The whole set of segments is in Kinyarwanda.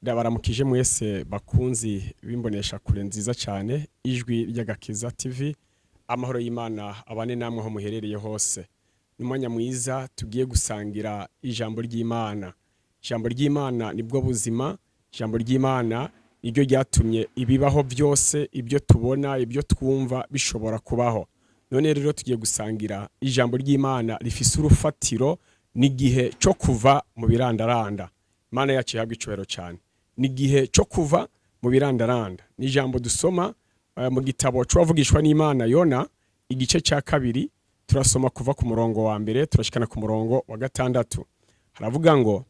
Ndabaramukije mwese bakunzi bimbonesha kure nziza cyane ijwi ry'agakiza TV. Amahoro y'Imana abane namwe aho muherereye hose. Numwanya mwiza tugiye gusangira ijambo ry'Imana. Ijambo ry'Imana nibwo buzima. Ijambo ry'Imana niryo ryatumye ibibaho byose, ibyo tubona, ibyo twumva bishobora kubaho. None rero tugiye gusangira ijambo ry'Imana rifise urufatiro n'igihe cyo kuva mu birandaranda. Imana yacu ihabwa icubahiro cyane. N'igihe cyo kuva mu birandaranda. Ni ijambo dusoma mu gitabo c'uwavugishwa n'Imana Yona, igice cya kabiri, turasoma kuva ku murongo wa mbere turashikana ku murongo wa gatandatu. Haravuga ngo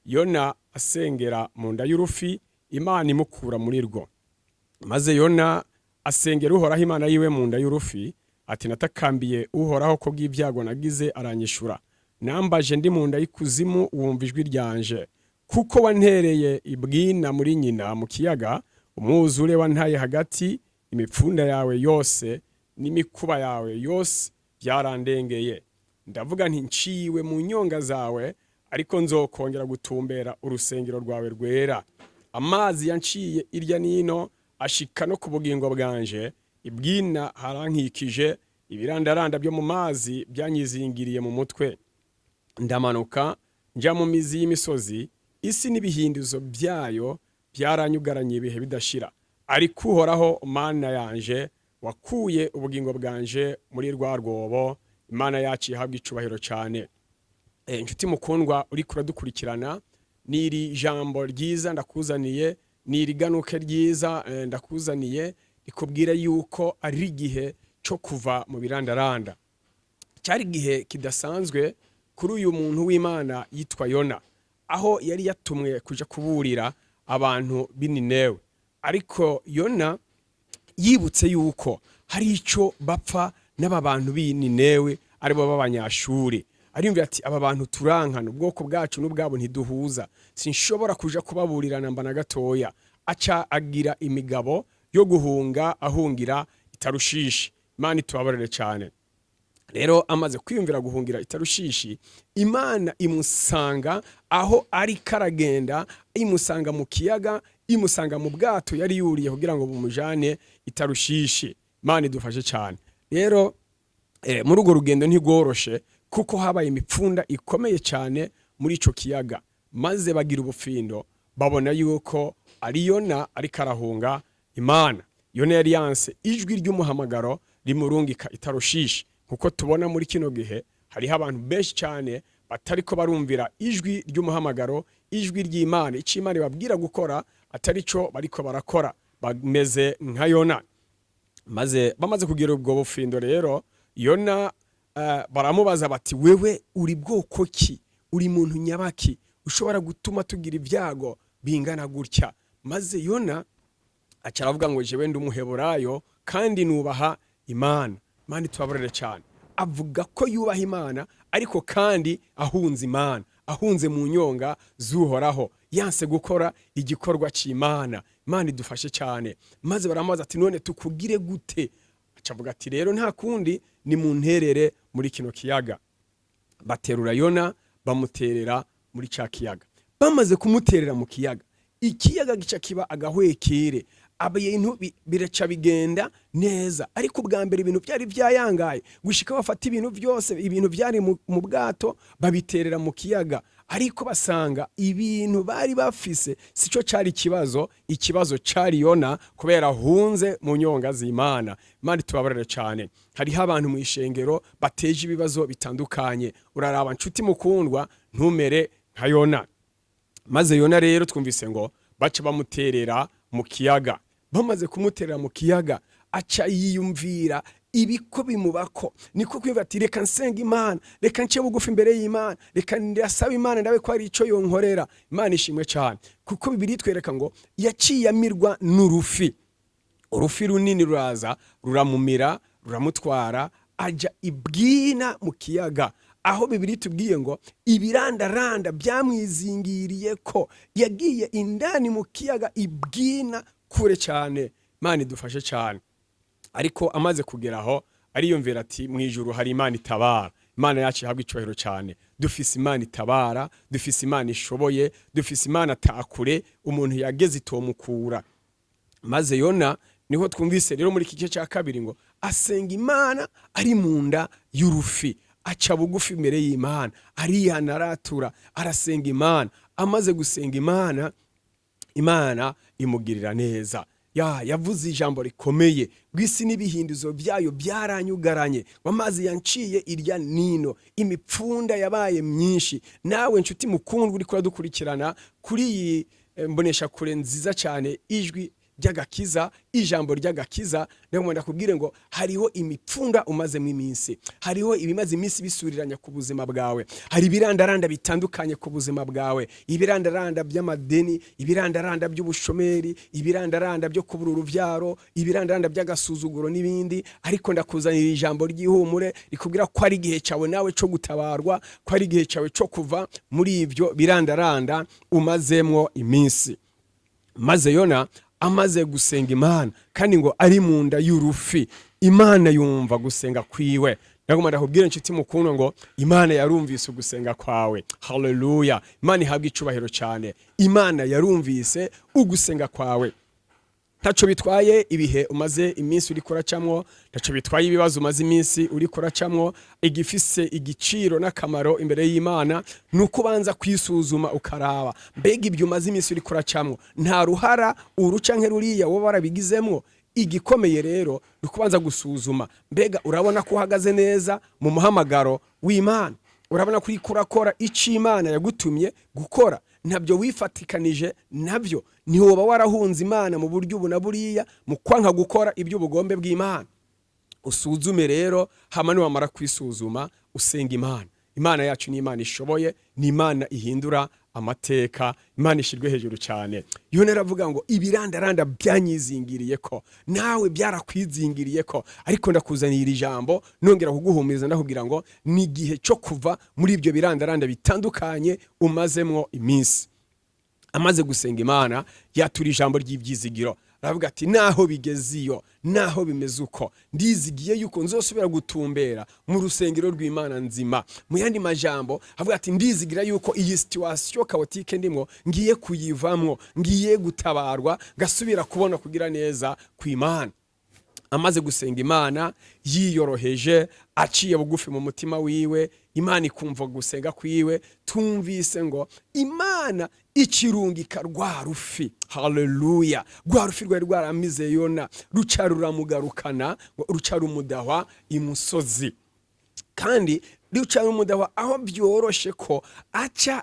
Yona asengera mu nda y'urufi, Imana imukura muri rwo. Maze Yona asengera Uhoraho Imana yiwe mu nda y'urufi, ati natakambiye Uhoraho ko bw'ibyago nagize aranyishura. Nambaje ndi mu nda y'ikuzimu wumva ijwi ryanje. Kuko wantereye ibwina muri nyina mu kiyaga, umwuzure wantaye hagati, imipfunda yawe yose n'imikuba yawe yose byarandengeye. Ndavuga nti nciwe mu nyonga zawe, ariko nzokongera gutumbera urusengero rwawe rwera. Amazi yanciye irya nino ashika no ku bugingo bwanje, ibwina harankikije, ibirandaranda byo mu mazi byanyizingiriye mu mutwe. Ndamanuka nja mu mizi y'imisozi, isi n'ibihinduzo byayo byaranyugaranye ibihe bidashira. Ariko Uhoraho Mana yanje wakuye ubugingo bwanje muri rwa rwobo. Imana yacu ihabwa icubahiro cyane. Inshuti mukundwa uri kuradukurikirana, niri jambo ryiza ndakuzaniye, niri ganuke ryiza ndakuzaniye, ikubwira yuko ari igihe cyo kuva mu birandaranda. Cyari igihe kidasanzwe kuri uyu muntu w'Imana yitwa Yona, aho yari yatumwe kuja kuburira abantu b'Ninewe. Ariko Yona yibutse yuko hari ico bapfa n'aba bantu b'Ninewe aribo b'abanyashuri. Arimvira ati aba bantu turankana, ubwoko bwacu n'ubwabo ntiduhuza, sinshobora kuja kubaburira namba na gatoya. Aca agira imigabo yo guhunga, ahungira Itarushishi. Imana itubabarire cyane. Rero amaze kwiyumvira guhungira Itarushishi, Imana imusanga aho ari karagenda, imusanga mu kiyaga, imusanga mu bwato yari yuriye kugira ngo bumujane Itarushishi. Imana idufashe cyane. Rero muri urwo rugendo ntigoroshe, kuko habaye imipfunda ikomeye cyane muri ico kiyaga. Maze bagira ubufindo, babona yuko ari Yona ari karahunga Imana. Yona yari yanse ijwi ry'umuhamagaro rimurungika Itarushishi. Kuko tubona muri kino gihe hariho abantu benshi cyane batariko barumvira ijwi ry'umuhamagaro, ijwi ry'Imana, ico Imana babwira gukora atari cyo bariko barakora, bameze nka Yona. Maze bamaze kugira ubwo bufindo rero, Yona baramubaza bati wewe uri bwoko ki, uri muntu nyabaki ushobora gutuma tugira ibyago bingana gutya? Maze Yona aca aravuga ngo jewe ndi umuheburayo kandi nubaha Imana. Imana tubabarire cyane. Avuga ko yubaha Imana, ariko kandi ahunze Imana, ahunze mu nyonga z'Uhoraho, yanse gukora igikorwa c'Imana. Imana idufashe cyane. Maze baramaza ati none tukugire gute? Acavuga ati rero nta kundi ni mu nterere muri kino kiyaga. Baterura Yona bamuterera muri ca kiyaga. Bamaze kumuterera mu kiyaga, ikiyaga gica kiba agahwekere. Ibintu biraca bigenda neza, ariko bwa mbere ibintu byari byayangaye gushika bafata ibintu byose, ibintu byari mu bwato babiterera mu kiyaga. Ariko basanga ibintu bari bafise sico cari ikibazo cari Yona, kubera hunze mu nyonga z'Imana. Imana tubabarire cyane. Hariho abantu mu ishengero bateje ibibazo bitandukanye. Uraraba nshuti mukundwa, ntumere nka Yona. Maze Yona rero twumvise ngo baca bamuterera mu kiyaga. Bamaze kumuterera mu kiyaga, aca yiyumvira ibiko bimubako. Niko kwimva ati reka nsenga Imana, reka nce bugufi imbere y'Imana, reka ndasaba Imana ndabe ko ari ico yonkorera. Imana ishimwe cyane, kuko Bibiliya itwereka ngo yaciye amirwa n'urufi. Urufi runini ruraza ruramumira, ruramutwara, aja ibwina mu kiyaga. Aho Bibiliya itubwiye ngo ibirandaranda byamwizingiriye ko yagiye indani mu kiyaga ibwina kure cyane. Imana idufashe cyane. Ariko amaze kugeraho ariyumvira ati mu ijuru hari Imana itabara. Imana yacu ihabwa icubahiro cyane. Dufise Imana itabara, dufise Imana ishoboye, dufise Imana takure umuntu yageze itomukura. Maze Yona niho twumvise rero muri kice cya kabiri ngo asenga Imana ari munda y'urufi, aca bugufi imbere y'Imana, arihana aratura, arasenga Imana. Amaze gusenga Imana, Imana imugirira neza. Yavuze ijambo rikomeye, gwisi n'ibihinduzo byayo byaranyugaranye, wamazi yanciye irya nino, imipfunda yabaye myinshi. Nawe nshuti mukundwa uri kuradukurikirana kuri iyi mbonesha kure nziza cyane, ijwi ry'agakiza, ijambo ry'agakiza, ndimo ndakubwire ngo hariho imipfunda umaze mu iminsi, hariho ibimaze iminsi bisuriranya ku buzima bwawe, hari ibirandaranda bitandukanye ku buzima bwawe, ibirandaranda by'amadeni, ibirandaranda by'ubushomeri, ibirandaranda byo kubura uruvyaro, ibirandaranda by'agasuzuguro n'ibindi. Ariko ndakuzanira ijambo ry'ihumure rikubwira ko ari igihe cyawe nawe cyo gutabarwa, ko ari igihe cyawe cyo kuva muri ibyo birandaranda umazemwo iminsi. Maze Yona amaze gusenga Imana kandi ngo ari munda y'urufi, Imana yumva gusenga kwiwe. Ndagomba ndakubwira nshuti mukundwa ngo Imana yarumvise ugusenga kwawe. Haleluya. Imana ihabwa icubahiro cyane. Imana yarumvise ugusenga kwawe. Ntaco bitwaye ibihe umaze iminsi uri kuracamwo, ntaco bitwaye ibibazo umaze iminsi uri kuracamwo. Igifise igiciro n'akamaro imbere y'Imana nuko banza kwisuzuma ukaraba mbega ibyo umaze iminsi uri kuracamwo nta ruhara uruca nke ruriya wowe barabigizemwo. Igikomeye rero nukubanza gusuzuma mbega urabona ko uhagaze neza mu muhamagaro w'Imana, urabona kuri kurakora ici Imana yagutumye gukora, ntabyo wifatikanije nabyo, ni woba warahunze Imana mu buryo ubu na buriya mu kwanka gukora ibyo ubugombe bw'Imana. Usuzume rero, hama niwamara kwisuzuma usenga Imana. Imana yacu ni Imana ishoboye, ni Imana ihindura amateka, Imana ishirwe hejuru cyane. Yona aravuga ngo ibirandaranda byanyizingiriye ko, nawe byarakwizingiriye ko, ariko ndakuzanira ijambo nongera kuguhumiriza ndakugira ngo ni igihe cyo kuva muri ibyo birandaranda bitandukanye umazemwo iminsi. Amaze gusenga Imana yatura ijambo ry'ibyizigiro, aravuga ati naho bigeziyo, naho bimeze uko, ndizigiye yuko nzosubira gutumbera mu rusengero rw'Imana nzima. Mu yandi majambo avuga ati ndizigira yuko iyi situation chaotique ndimo ngiye kuyivamwo, ngiye gutabarwa, gasubira kubona kugira neza kw'Imana. Amaze gusenga Imana yiyoroheje, aciye bugufi mu mutima wiwe, Imana ikumva gusenga kwiwe. Tumvise ngo Imana ikirungika rwa rufi. Haleluya. Rwa rufi rwari rwaramize Yona, ruca ruramugarukana, ruca rumudahwa imusozi, kandi ruca rumudahwa aho byoroshe ko aca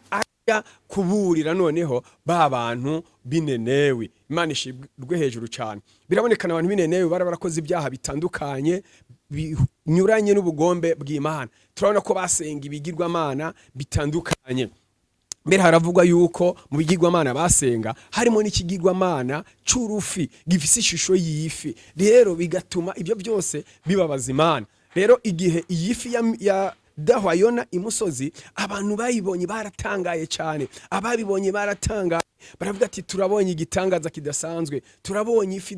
kuburira noneho ba bantu binenewe. Imana ishirwe hejuru cyane. Birabonekana abantu binenewe barakoze ibyaha bitandukanye binyuranye n'ubugombe bw'Imana. Turabona ko basenga ibigirwamana bitandukanye. Mbere haravugwa yuko mu bigirwamana basenga harimo n'ikigirwamana c'urufi gifise ishusho y'ifi, rero bigatuma ibyo byose bibabaza Imana. Rero igihe iyifi ya dahwa Yona imusozi, abantu bayibonye baratangaye cyane, ababibonye baratangaye, baravuga ati turabonye igitangaza kidasanzwe, turabonye ifi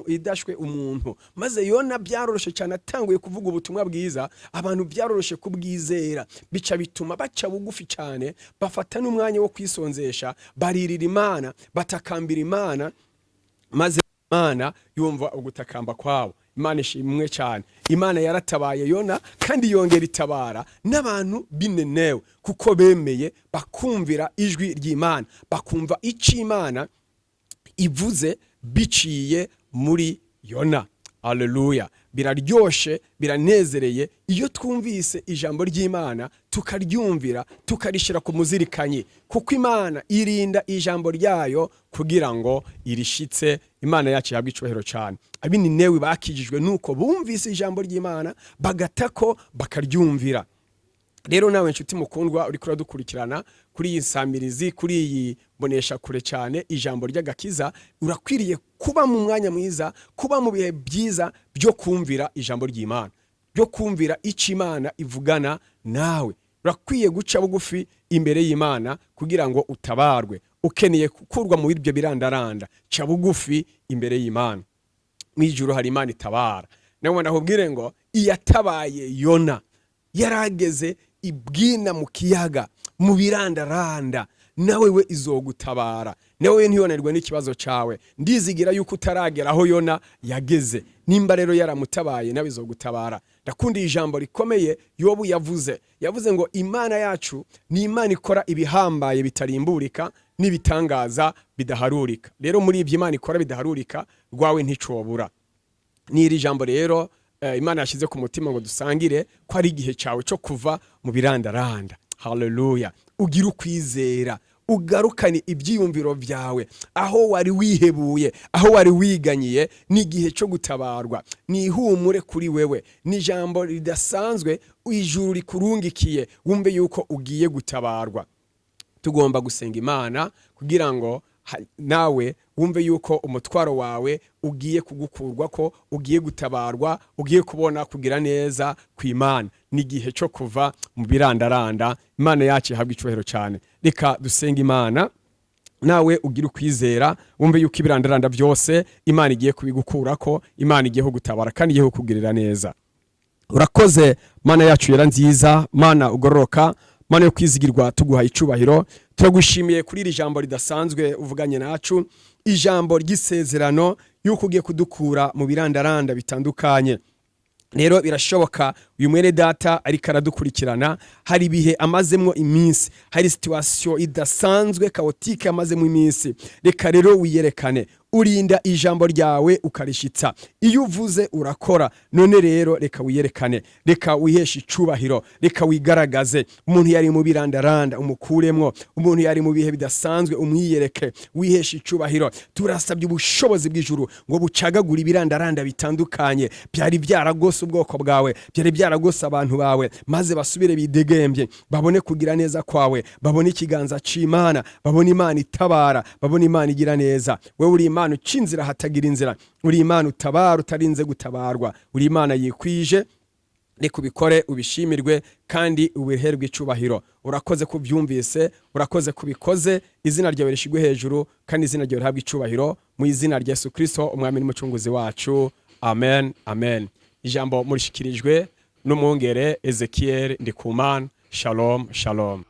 idashwe umuntu. Maze Yona byaroroshe cyane, atanguye kuvuga ubutumwa bwiza, abantu byaroroshe kubwizera, bica bituma baca bugufi cyane, bafata n'umwanya wo kwisonzesha, baririra Imana, batakambira Imana, maze Imana yumva ugutakamba kwabo. Imana ishimwe cyane. Imana yaratabaye Yona kandi yongera itabara n'abantu binenewe, kuko bemeye bakumvira ijwi ry'Imana, bakumva ici Imana ivuze biciye muri Yona. Haleluya. Biraryoshe, biranezereye iyo twumvise ijambo ry'Imana tukaryumvira, tukarishira ku muzirikanyi, kuko Imana irinda ijambo ryayo kugira ngo irishitse. Imana yacu yabwa icubahiro cyane. Abininewe bakijijwe nuko bumvise ijambo ry'Imana bagatako bakaryumvira. Rero nawe nshuti mukundwa uri kuradukurikirana kuri iyi nsamirizi, kuri iyi bonesha kure cyane ijambo ry'agakiza, urakwiriye kuba mu mwanya mwiza, kuba mu bihe byiza byo kumvira ijambo ry'Imana, byo kumvira ici Imana ivugana nawe. Urakwiye guca bugufi imbere y'Imana kugira ngo utabarwe. Ukeneye kukurwa mu biryo birandaranda, ca bugufi imbere y'Imana. Mwijuru hari Imana itabara. Nawe ndakubwire ngo iyatabaye Yona yarageze ibwina mu kiyaga mu birandaranda, nawe we izogutabara. Nawe ntiyonanirwe n'ikibazo cawe. Ndizigira yuko utaragera aho Yona yageze. Nimba rero yaramutabaye nawe izogutabara. Ndakunda ijambo rikomeye Yobu yavuze ngo Imana yacu ni Imana ikora ibihambaye bitarimburika n'ibitangaza bidaharurika. Rero muri ibyo Imana ikora bidaharurika rwawe nticobura. Niri jambo rero Imana yashize ku mutima ngo dusangire ko ari igihe cyawe cyo kuva mu birandaranda. Haleluya. Ugira ukwizera, ugarukane ibyiyumviro byawe, aho wari wihebuye, aho wari wiganyiye, ni igihe cyo gutabarwa. Ni ihumure kuri wewe, ni jambo ridasanzwe ijuru rikurungikiye, wumve yuko ugiye gutabarwa. Tugomba gusenga Imana kugira ngo nawe wumve yuko umutwaro wawe ugiye kugukurwa, ko ugiye gutabarwa, ugiye kubona kugira neza kw'Imana. Ni igihe cyo kuva mu birandaranda. Imana yacu ihabwa icyubahiro cyane. Reka dusenga Imana, nawe ugira ukwizera, wumve yuko ibirandaranda byose Imana igiye kubigukurako, Imana igiye kugutabara kandi igiye kukugirira neza. Urakoze Mana yacu yera nziza, Mana ugororoka, Mana yo kwizigirwa, tuguha icubahiro. Turagushimiye kuri iri jambo ridasanzwe uvuganye nacu, ijambo ry'isezerano yuko ugiye kudukura mu birandaranda bitandukanye. Rero birashoboka uyu mwene data ariko aradukurikirana, hari ibihe amazemwo iminsi, hari situation idasanzwe chaotique amazemwo iminsi. Reka rero wiyerekane, urinda ijambo ryawe ukarishitsa. Iyo uvuze urakora. None rero reka wiyerekane, reka wiheshe icubahiro, reka wigaragaze. Umuntu yari mu birandaranda umukuremwo, umuntu yari mu bihe bidasanzwe umwiyereke, wiheshe icubahiro. Turasabye ubushobozi bw'ijuru ngo bucagagura ibirandaranda bitandukanye byari byaragose ubwoko bwawe, byari byaragose abantu bawe, maze basubire bidegembye, babone kugira neza kwawe, babone ikiganza c'Imana, babone Imana itabara, babone Imana igira neza. Wewe uri Imana ucinzira hatagira inzira, uri Imana utabara utarinze gutabarwa, uri Imana yikwije. Reka ubikore, ubishimirwe kandi ubiherwe icubahiro. Urakoze kubyumvise, urakoze kubikoze. Izina ryawe rishigwe hejuru kandi izina ryawe rihabwe icubahiro, mu izina rya Yesu Kristo umwami n'umucunguzi wacu. Amen, amen. Ijambo murishikirijwe n'umwungere Ézéchiel NDIKUMANA. Shalom, shalom.